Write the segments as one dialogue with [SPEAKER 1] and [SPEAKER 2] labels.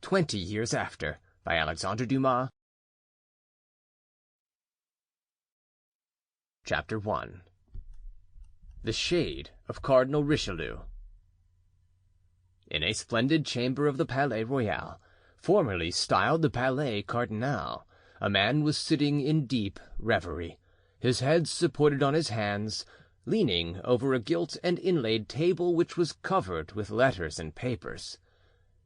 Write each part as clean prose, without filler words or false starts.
[SPEAKER 1] 20 years after, by Alexandre Dumas. Chapter 1. The Shade of Cardinal Richelieu. In a splendid chamber of the Palais Royal, formerly styled the Palais Cardinal, a man was sitting in deep reverie, his head supported on his hands, leaning over a gilt and inlaid table which was covered with letters and papers.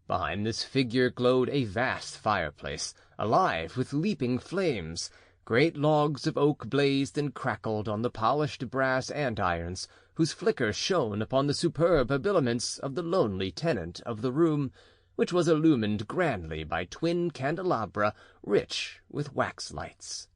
[SPEAKER 1] Behind this figure glowed a vast fireplace, alive with leaping flames. Great logs of oak blazed and crackled on the polished brass andirons, whose flicker shone upon the superb habiliments of the lonely tenant of the room, which was illumined grandly by twin candelabra rich with wax lights.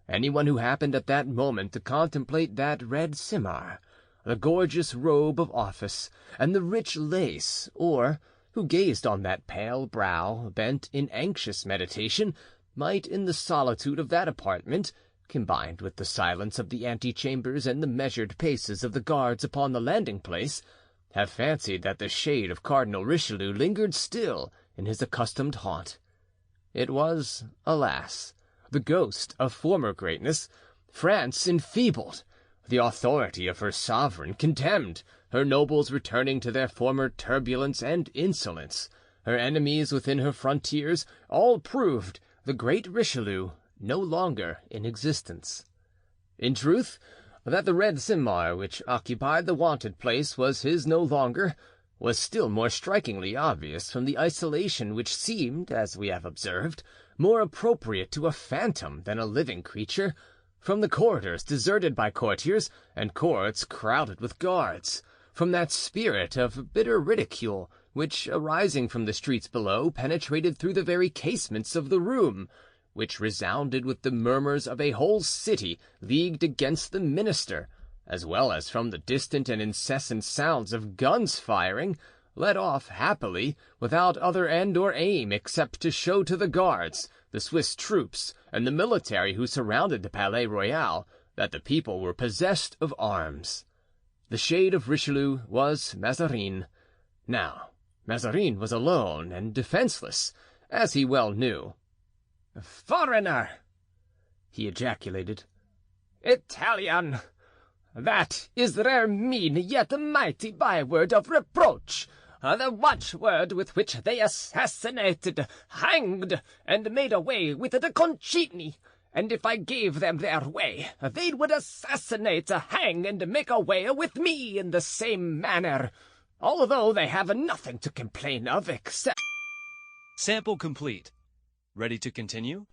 [SPEAKER 1] Anyone who happened at that moment to contemplate that red simar, the gorgeous robe of office, and the rich lace, or who gazed on that pale brow bent in anxious meditation, might, in the solitude of that apartment, combined with the silence of the antechambers and the measured paces of the guards upon the landing-place, have fancied that the shade of Cardinal Richelieu lingered still in his accustomed haunt. It was, alas, the ghost of former greatness, France enfeebled, the authority of her sovereign contemned, her nobles returning to their former turbulence and insolence, her enemies within her frontiers, all proved the great Richelieu no longer in existence. In truth, that the red simar which occupied the wonted place was his no longer, was still more strikingly obvious from the isolation which seemed, as we have observed, more appropriate to a phantom than a living creature, from the corridors deserted by courtiers and courts crowded with guards, from that spirit of bitter ridicule which, arising from the streets below, penetrated through the very casements of the room, which resounded with the murmurs of a whole city leagued against the minister, as well as from the distant and incessant sounds of guns firing, let off happily, without other end or aim except to show to the guards, the Swiss troops, and the military who surrounded the Palais Royal, that the people were possessed of arms. The shade of Richelieu was Mazarin. Now, Mazarin was alone and defenceless, as he well knew. "Foreigner!" he ejaculated. "Italian! That is their mean yet mighty byword of reproach, the watchword with which they assassinated, hanged, and made away with the Concini. And if I gave them their way, they would assassinate, hang, and make away with me in the same manner, although they have nothing to complain of except—"
[SPEAKER 2] Sample complete. Ready to continue?